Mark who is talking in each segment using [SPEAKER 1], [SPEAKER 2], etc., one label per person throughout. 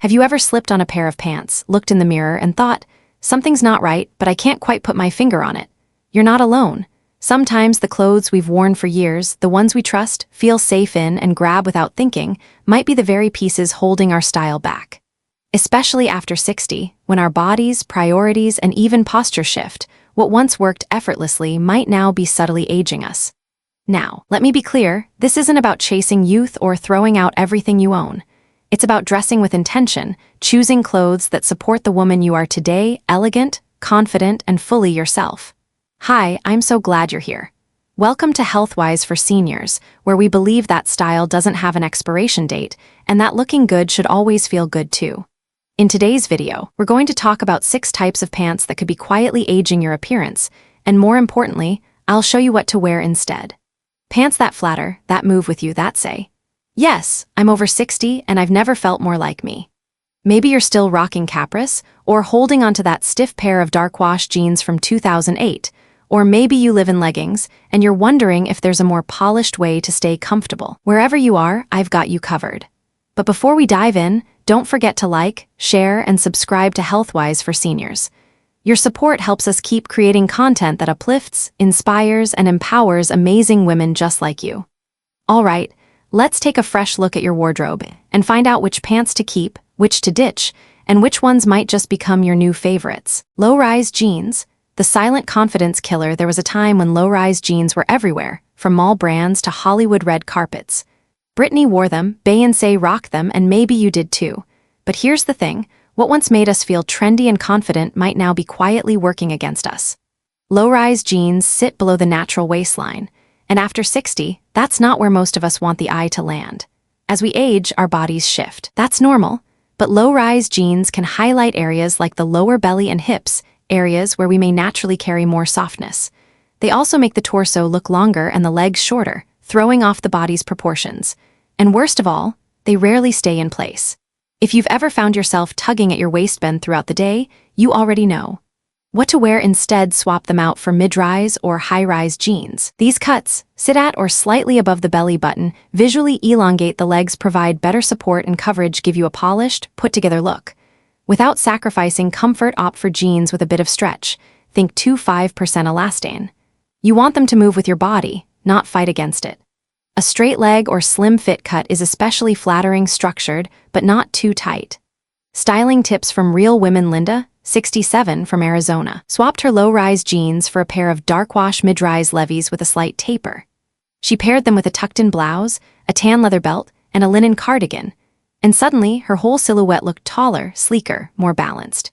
[SPEAKER 1] Have you ever slipped on a pair of pants, looked in the mirror, and thought, something's not right, but I can't quite put my finger on it? You're not alone. Sometimes the clothes we've worn for years, the ones we trust, feel safe in, and grab without thinking, might be the very pieces holding our style back. Especially after 60, when our bodies, priorities, and even posture shift, what once worked effortlessly might now be subtly aging us. Now, let me be clear, this isn't about chasing youth or throwing out everything you own. It's about dressing with intention, choosing clothes that support the woman you are today, elegant, confident, and fully yourself. Hi, I'm so glad you're here. Welcome to Healthwise for Seniors, where we believe that style doesn't have an expiration date, and that looking good should always feel good too. In today's video, we're going to talk about 6 types of pants that could be quietly aging your appearance, and more importantly, I'll show you what to wear instead. Pants that flatter, that move with you, that say, yes, I'm over 60 and I've never felt more like me. Maybe you're still rocking capris, or holding onto that stiff pair of dark wash jeans from 2008, or maybe you live in leggings and you're wondering if there's a more polished way to stay comfortable. Wherever you are, I've got you covered. But before we dive in, don't forget to like, share, and subscribe to Healthwise for Seniors. Your support helps us keep creating content that uplifts, inspires, and empowers amazing women just like you. All right, let's take a fresh look at your wardrobe and find out which pants to keep, which to ditch, and which ones might just become your new favorites. Low-rise jeans. The silent confidence killer. There was a time when low-rise jeans were everywhere, from mall brands to Hollywood red carpets. Britney wore them, Beyoncé rocked them, and maybe you did too. But here's the thing, what once made us feel trendy and confident might now be quietly working against us. Low-rise jeans sit below the natural waistline, and after 60, that's not where most of us want the eye to land. As we age, our bodies shift. That's normal, but low-rise jeans can highlight areas like the lower belly and hips, areas where we may naturally carry more softness. They also make the torso look longer and the legs shorter, throwing off the body's proportions. And worst of all, they rarely stay in place. If you've ever found yourself tugging at your waistband throughout the day, you already know. What to wear instead. Swap them out for mid-rise or high-rise jeans. These cuts, sit at or slightly above the belly button, visually elongate the legs, provide better support and coverage, give you a polished, put-together look. Without sacrificing comfort, opt for jeans with a bit of stretch. Think 2-5% elastane. You want them to move with your body, not fight against it. A straight leg or slim fit cut is especially flattering, structured, but not too tight. Styling tips from Real Women. Linda, 67, from Arizona, swapped her low-rise jeans for a pair of dark wash mid-rise levis with a slight taper. She paired them with a tucked-in blouse, a tan leather belt, and a linen cardigan, and suddenly her whole silhouette looked taller, sleeker, more balanced.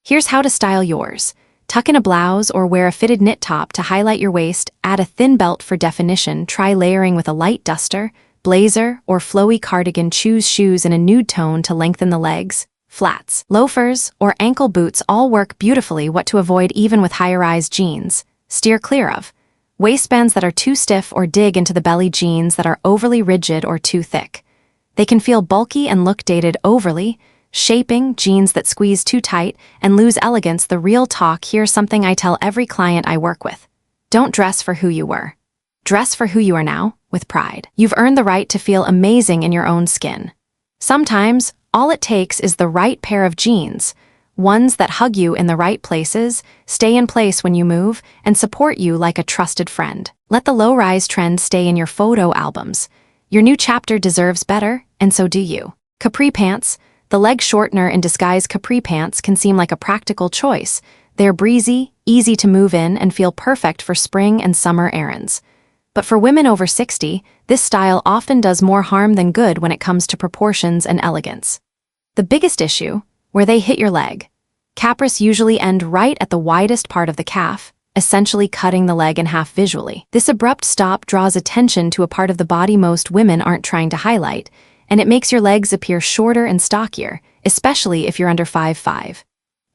[SPEAKER 1] Here's how to style yours. Tuck in a blouse or wear a fitted knit top to highlight your waist, add a thin belt for definition, try layering with a light duster, blazer, or flowy cardigan, choose shoes in a nude tone to lengthen the legs. Flats, loafers, or ankle boots all work beautifully. What to avoid even with higher-rise jeans. Steer clear of waistbands that are too stiff or dig into the belly, jeans that are overly rigid or too thick. They can feel bulky and look dated. Overly shaping, jeans that squeeze too tight and lose elegance. The real talk. Here's something I tell every client I work with. Don't dress for who you were. Dress for who you are now, with pride. You've earned the right to feel amazing in your own skin. Sometimes, all it takes is the right pair of jeans, ones that hug you in the right places, stay in place when you move, and support you like a trusted friend. Let the low-rise trend stay in your photo albums. Your new chapter deserves better, and so do you. Capri pants. The leg shortener in disguise. Capri pants can seem like a practical choice. They're breezy, easy to move in, and feel perfect for spring and summer errands. But for women over 60, this style often does more harm than good when it comes to proportions and elegance. The biggest issue, where they hit your leg. Capris usually end right at the widest part of the calf, essentially cutting the leg in half visually. This abrupt stop draws attention to a part of the body most women aren't trying to highlight, and it makes your legs appear shorter and stockier, especially if you're under 5'5".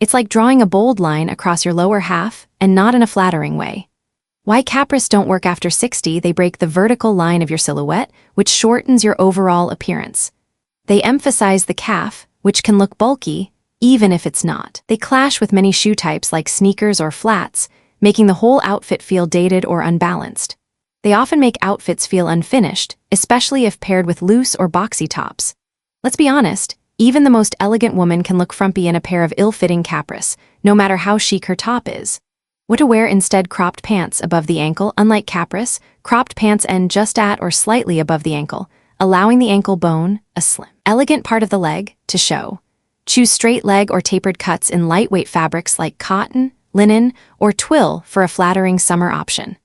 [SPEAKER 1] It's like drawing a bold line across your lower half, and not in a flattering way. Why capris don't work after 60? They break the vertical line of your silhouette, which shortens your overall appearance. They emphasize the calf, which can look bulky, even if it's not. They clash with many shoe types like sneakers or flats, making the whole outfit feel dated or unbalanced. They often make outfits feel unfinished, especially if paired with loose or boxy tops. Let's be honest, Even the most elegant woman can look frumpy in a pair of ill-fitting capris, no matter how chic her top is. What to wear instead? Cropped pants above the ankle. Unlike capris, cropped pants end just at or slightly above the ankle, allowing the ankle bone, a slim, elegant part of the leg, to show. Choose straight leg or tapered cuts in lightweight fabrics like cotton, linen, or twill for a flattering summer option.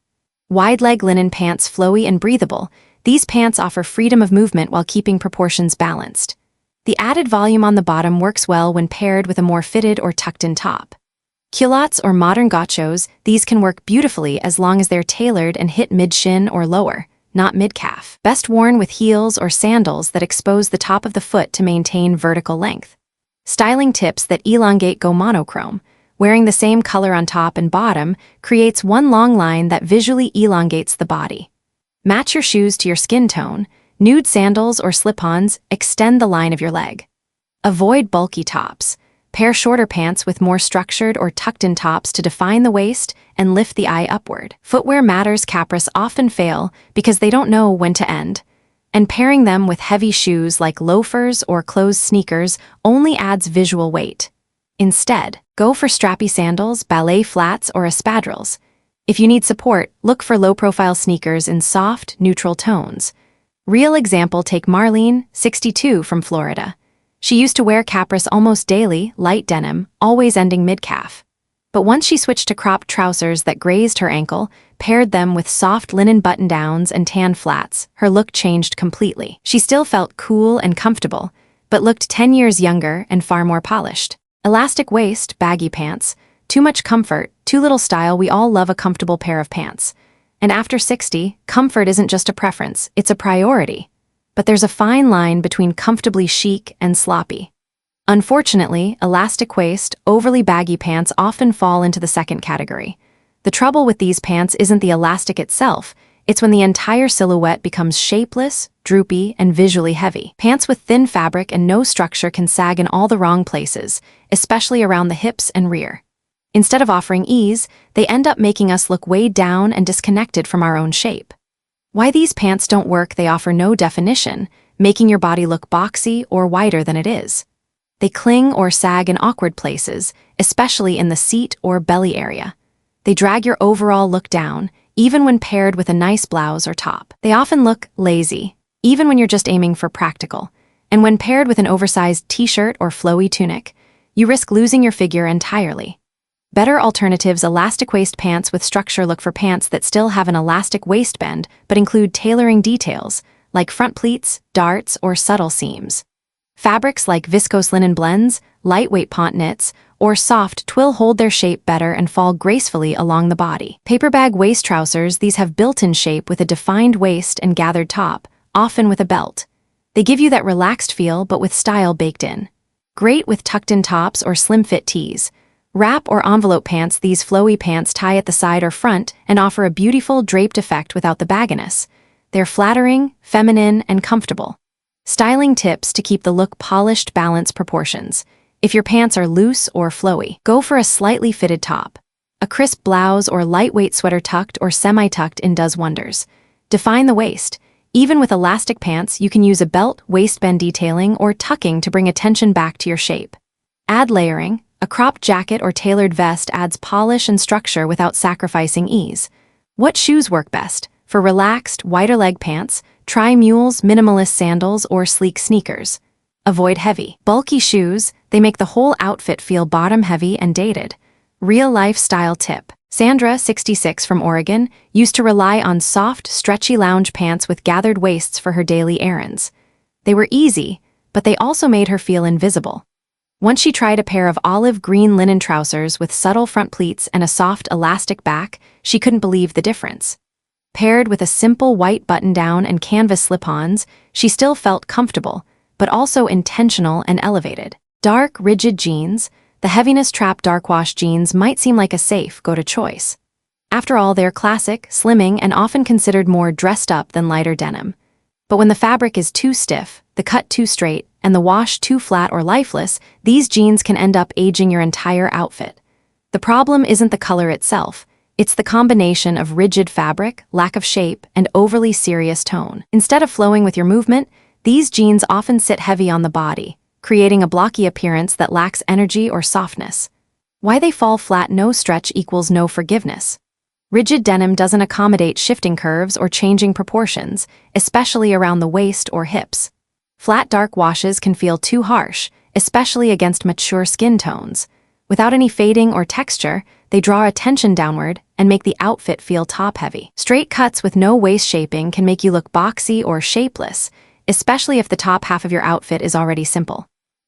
[SPEAKER 1] Wide leg linen pants, flowy and breathable. These pants offer freedom of movement while keeping proportions balanced. The added volume on the bottom works well when paired with a more fitted or tucked-in top. Culottes or modern gauchos, these can work beautifully as long as they're tailored and hit mid-shin or lower, not mid-calf. Best worn with heels or sandals that expose the top of the foot to maintain vertical length. Styling tips that elongate. Go monochrome. Wearing the same color on top and bottom creates one long line that visually elongates the body. Match your shoes to your skin tone. Nude sandals or slip-ons extend the line of your leg. Avoid bulky tops. Pair shorter pants with more structured or tucked-in tops to define the waist and lift the eye upward. Footwear matters. Capris often fail because they don't know when to end, and pairing them with heavy shoes like loafers or closed sneakers only adds visual weight. Instead, go for strappy sandals, ballet flats, or espadrilles. If you need support, look for low-profile sneakers in soft, neutral tones. Real example: take Marlene, 62, from Florida. She used to wear capris almost daily, light denim, always ending mid-calf. But once she switched to cropped trousers that grazed her ankle, paired them with soft linen button-downs and tan flats, her look changed completely. She still felt cool and comfortable, but looked 10 years younger and far more polished. Elastic waist, baggy pants. Too much comfort, too little style. We all love a comfortable pair of pants. And after 60, comfort isn't just a preference, it's a priority. But there's a fine line between comfortably chic and sloppy. Unfortunately, elastic waist, overly baggy pants often fall into the second category. The trouble with these pants isn't the elastic itself, it's when the entire silhouette becomes shapeless, droopy, and visually heavy. Pants with thin fabric and no structure can sag in all the wrong places, especially around the hips and rear. Instead of offering ease, they end up making us look weighed down and disconnected from our own shape. Why these pants don't work? They offer no definition, making your body look boxy or wider than it is. They cling or sag in awkward places, especially in the seat or belly area. They drag your overall look down, even when paired with a nice blouse or top. They often look lazy, even when you're just aiming for practical. And when paired with an oversized t-shirt or flowy tunic, you risk losing your figure entirely. Better alternatives: elastic waist pants with structure. Look for pants that still have an elastic waistband but include tailoring details, like front pleats, darts, or subtle seams. Fabrics like viscose linen blends, lightweight pont knits, or soft twill hold their shape better and fall gracefully along the body. Paper bag waist trousers. These have built-in shape with a defined waist and gathered top, often with a belt. They give you that relaxed feel but with style baked in. Great with tucked-in tops or slim-fit tees. Wrap or envelope pants. These flowy pants tie at the side or front and offer a beautiful draped effect without the bagginess. They're flattering, feminine, and comfortable. Styling tips to keep the look polished. Balance proportions. If your pants are loose or flowy, go for a slightly fitted top. A crisp blouse or lightweight sweater tucked or semi-tucked in does wonders. Define the waist. Even with elastic pants, you can use a belt, waistband detailing, or tucking to bring attention back to your shape. Add layering. A cropped jacket or tailored vest adds polish and structure without sacrificing ease. What shoes work best? For relaxed, wider leg pants, try mules, minimalist sandals, or sleek sneakers. Avoid heavy, bulky shoes. They make the whole outfit feel bottom-heavy and dated. Real-life style tip. Sandra, 66, from Oregon, used to rely on soft, stretchy lounge pants with gathered waists for her daily errands. They were easy, but they also made her feel invisible. Once she tried a pair of olive green linen trousers with subtle front pleats and a soft elastic back, she couldn't believe the difference. Paired with a simple white button-down and canvas slip-ons, she still felt comfortable, but also intentional and elevated. Dark, rigid jeans. The heaviness trap dark wash jeans might seem like a safe go-to choice. After all, they're classic, slimming, and often considered more dressed up than lighter denim. But when the fabric is too stiff, the cut too straight, and the wash too flat or lifeless, these jeans can end up aging your entire outfit. The problem isn't the color itself, it's the combination of rigid fabric, lack of shape, and overly serious tone. Instead of flowing with your movement, these jeans often sit heavy on the body, creating a blocky appearance that lacks energy or softness. Why they fall flat: no stretch equals no forgiveness. Rigid denim doesn't accommodate shifting curves or changing proportions, especially around the waist or hips. Flat dark washes can feel too harsh, especially against mature skin tones. Without any fading or texture, they draw attention downward and make the outfit feel top-heavy. Straight cuts with no waist shaping can make you look boxy or shapeless, especially if the top half of your outfit is already simple.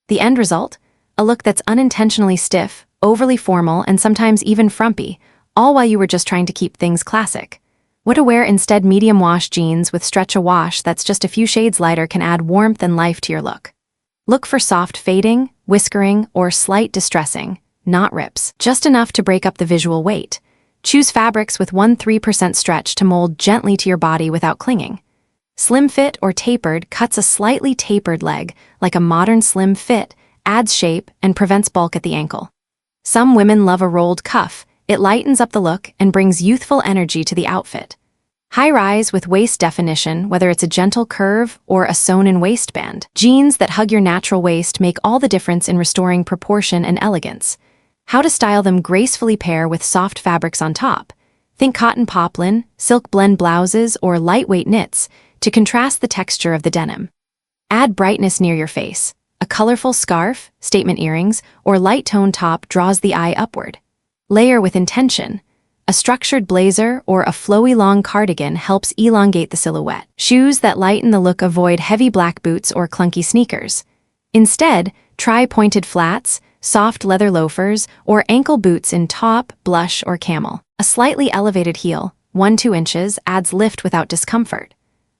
[SPEAKER 1] The end result? A look that's unintentionally stiff, overly formal, and sometimes even frumpy, all while you were just trying to keep things classic. What to wear instead? Medium wash jeans with stretch. A wash that's just a few shades lighter can add warmth and life to your look. Look for soft fading, whiskering, or slight distressing, not rips, just enough to break up the visual weight. Choose fabrics with 1–3% stretch to mold gently to your body without clinging. Slim fit or tapered cuts. A slightly tapered leg, like a modern slim fit, adds shape and prevents bulk at the ankle. Some women love a rolled cuff. It lightens up the look and brings youthful energy to the outfit. High rise with waist definition, whether it's a gentle curve or a sewn-in waistband. Jeans that hug your natural waist make all the difference in restoring proportion and elegance. How to style them gracefully? Pair with soft fabrics on top. Think cotton poplin, silk blend blouses, or lightweight knits to contrast the texture of the denim. Add brightness near your face. A colorful scarf, statement earrings, or light-toned top draws the eye upward. Layer with intention. A structured blazer or a flowy long cardigan helps elongate the silhouette. Shoes that lighten the look. Avoid heavy black boots or clunky sneakers. Instead, try pointed flats, soft leather loafers, or ankle boots in taupe, blush, or camel. A slightly elevated heel, 1–2 inches, adds lift without discomfort.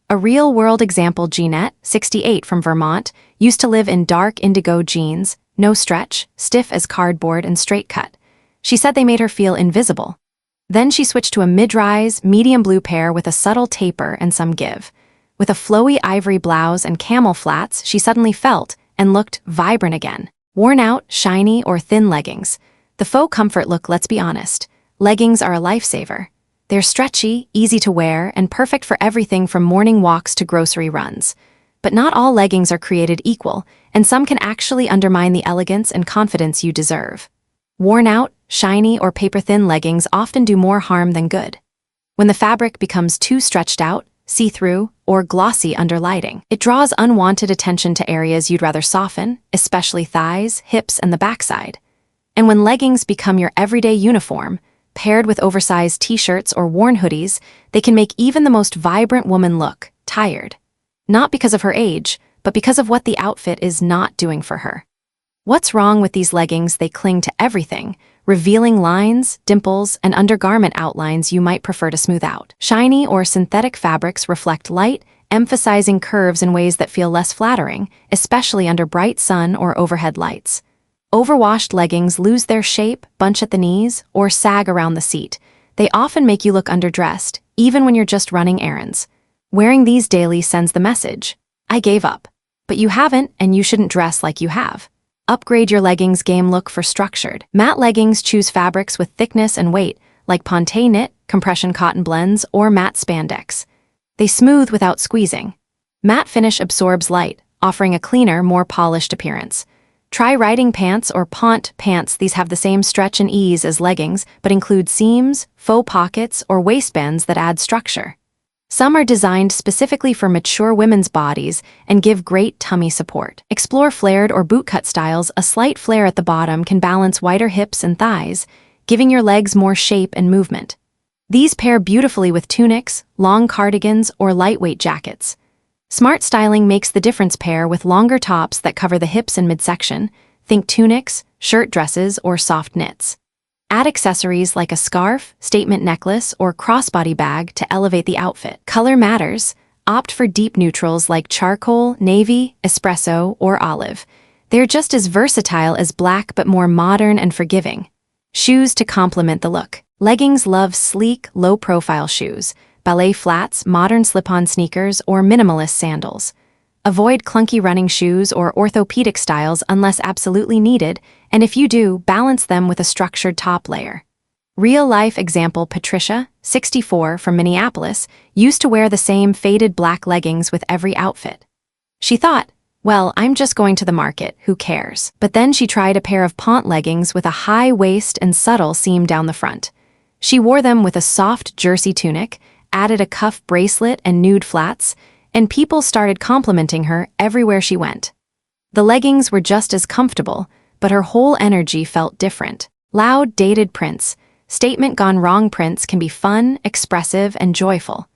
[SPEAKER 1] A real-world example: Jeanette, 68, from Vermont, used to live in dark indigo jeans, no stretch, stiff as cardboard, and straight cut. She said they made her feel invisible. Then she switched to a mid-rise, medium blue pair with a subtle taper and some give. With a flowy ivory blouse and camel flats, she suddenly felt and looked vibrant again. Worn out, shiny, or thin leggings. The faux comfort look. Let's be honest. Leggings are a lifesaver. They're stretchy, easy to wear, and perfect for everything from morning walks to grocery runs. But not all leggings are created equal, and some can actually undermine the elegance and confidence you deserve. Worn out, shiny, or paper-thin leggings often do more harm than good. When the fabric becomes too stretched out, see-through, or glossy under lighting, it draws unwanted attention to areas you'd rather soften, especially thighs, hips, and the backside. And when leggings become your everyday uniform, paired with oversized t-shirts or worn hoodies, they can make even the most vibrant woman look tired. Not because of her age, but because of what the outfit is not doing for her. What's wrong with these leggings? They cling to everything, revealing lines, dimples, and undergarment outlines you might prefer to smooth out. Shiny or synthetic fabrics reflect light, emphasizing curves in ways that feel less flattering, especially under bright sun or overhead lights. Overwashed leggings lose their shape, bunch at the knees, or sag around the seat. They often make you look underdressed, even when you're just running errands. Wearing these daily sends the message: I gave up. But you haven't, and you shouldn't dress like you have. Upgrade your leggings game. Look for structured, matte leggings. Choose fabrics with thickness and weight, like ponte knit, compression cotton blends, or matte spandex. They smooth without squeezing. Matte finish absorbs light, offering a cleaner, more polished appearance. Try riding pants or pant pants. These have the same stretch and ease as leggings, but include seams, faux pockets, or waistbands that add structure. Some are designed specifically for mature women's bodies and give great tummy support. Explore flared or bootcut styles. A slight flare at the bottom can balance wider hips and thighs, giving your legs more shape and movement. These pair beautifully with tunics, long cardigans, or lightweight jackets. Smart styling makes the difference. Pair with longer tops that cover the hips and midsection. Think tunics, shirt dresses, or soft knits. Add accessories like a scarf, statement necklace, or crossbody bag to elevate the outfit. Color matters. Opt for deep neutrals like charcoal, navy, espresso, or olive. They're just as versatile as black but more modern and forgiving. Shoes to complement the look. Leggings love sleek, low-profile shoes, ballet flats, modern slip-on sneakers, or minimalist sandals. Avoid clunky running shoes or orthopedic styles unless absolutely needed, and if you do, balance them with a structured top layer. Real-life example: Patricia, 64, from Minneapolis, used to wear the same faded black leggings with every outfit. She thought, Well, I'm just going to the market, who cares? But then she tried a pair of pant leggings with a high waist and subtle seam down the front. She wore them with a soft jersey tunic, added a cuff bracelet and nude flats, and people started complimenting her everywhere she went. The leggings were just as comfortable, but her whole energy felt different. Loud, dated prints, statement gone wrong prints can be fun, expressive, and joyful.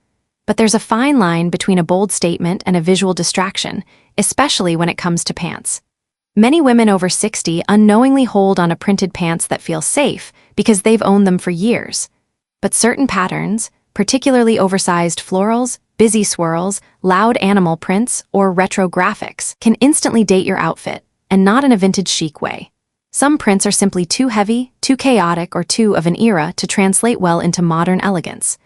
[SPEAKER 1] But there's a fine line between a bold statement and a visual distraction, especially when it comes to pants. Many women over 60 unknowingly hold on to printed pants that feel safe because they've owned them for years. But certain patterns, particularly oversized florals, busy swirls, loud animal prints, or retro graphics, can instantly date your outfit, and not in a vintage chic way. Some prints are simply too heavy, too chaotic, or too of an era to translate well into modern elegance.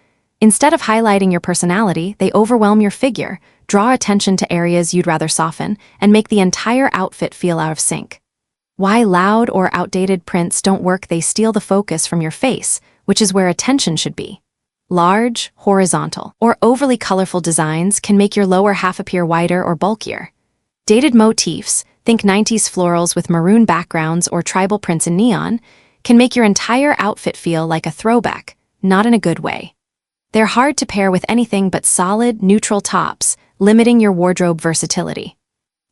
[SPEAKER 1] Instead of highlighting your personality, they overwhelm your figure, draw attention to areas you'd rather soften, and make the entire outfit feel out of sync. Why loud or outdated prints don't work? They steal the focus from your face, which is where attention should be. Large, horizontal, or overly colorful designs can make your lower half appear wider or bulkier. Dated motifs, think 90s florals with maroon backgrounds or tribal prints in neon, can make your entire outfit feel like a throwback, not in a good way. They're hard to pair with anything but solid, neutral tops, limiting your wardrobe versatility.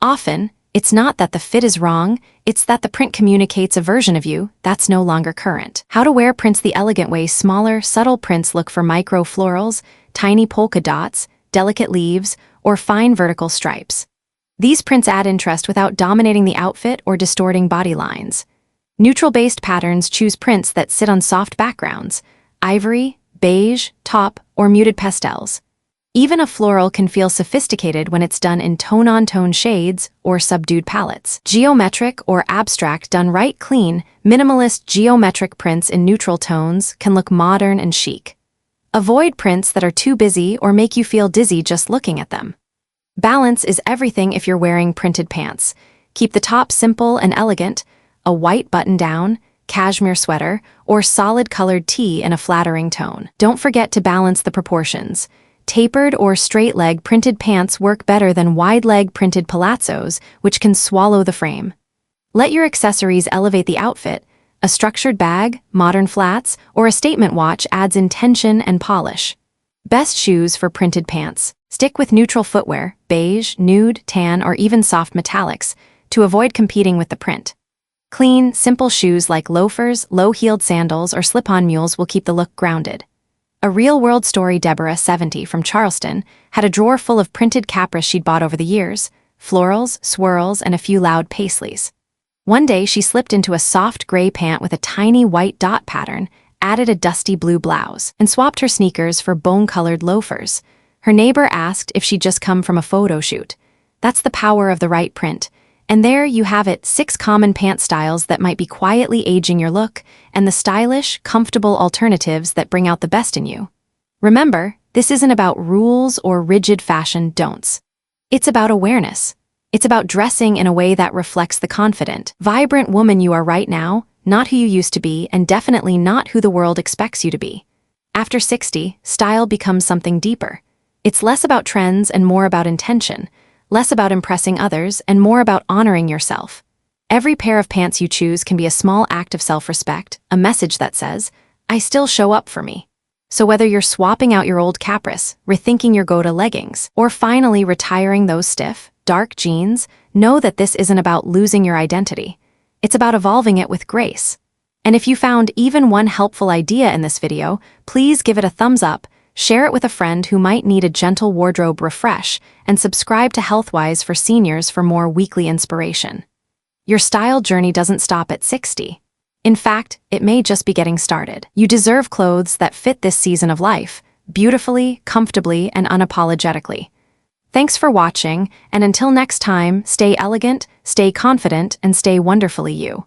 [SPEAKER 1] Often, it's not that the fit is wrong, it's that the print communicates a version of you that's no longer current. How to wear prints the elegant way. Smaller, subtle prints look for micro florals, tiny polka dots, delicate leaves, or fine vertical stripes. These prints add interest without dominating the outfit or distorting body lines. Neutral-based patterns choose prints that sit on soft backgrounds, ivory, beige, taupe, or muted pastels. Even a floral can feel sophisticated when it's done in tone-on-tone shades or subdued palettes. Geometric or abstract done right. Clean, minimalist geometric prints in neutral tones can look modern and chic. Avoid prints that are too busy or make you feel dizzy just looking at them. Balance is everything if you're wearing printed pants. Keep the top simple and elegant, a white button-down, cashmere sweater, or solid colored tee in a flattering tone. Don't forget to balance the proportions. Tapered or straight leg printed pants work better than wide leg printed palazzos, which can swallow the frame. Let your accessories elevate the outfit. A structured bag, modern flats, or a statement watch adds intention and polish. Best shoes for printed pants. Stick with neutral footwear, beige, nude, tan, or even soft metallics, to avoid competing with the print. Clean, simple shoes like loafers, low-heeled sandals, or slip-on mules will keep the look grounded. A real-world story. Deborah, 70, from Charleston, had a drawer full of printed capris she'd bought over the years, florals, swirls, and a few loud paisleys. One day, she slipped into a soft gray pant with a tiny white dot pattern, added a dusty blue blouse, and swapped her sneakers for bone-colored loafers. Her neighbor asked if she'd just come from a photo shoot. That's the power of the right print. And there you have it, 6 common pant styles that might be quietly aging your look, and the stylish, comfortable alternatives that bring out the best in you. Remember, this isn't about rules or rigid fashion don'ts. It's about awareness. It's about dressing in a way that reflects the confident, vibrant woman you are right now, not who you used to be, and definitely not who the world expects you to be. After 60, style becomes something deeper. It's less about trends and more about intention. Less about impressing others and more about honoring yourself. Every pair of pants you choose can be a small act of self-respect, a message that says, I still show up for me. So whether you're swapping out your old capris, rethinking your go-to leggings, or finally retiring those stiff, dark jeans, know that this isn't about losing your identity. It's about evolving it with grace. And if you found even one helpful idea in this video, please give it a thumbs up, share it with a friend who might need a gentle wardrobe refresh, and subscribe to Healthwise for Seniors for more weekly inspiration. Your style journey doesn't stop at 60. In fact, it may just be getting started. You deserve clothes that fit this season of life, beautifully, comfortably, and unapologetically. Thanks for watching, and until next time, stay elegant, stay confident, and stay wonderfully you.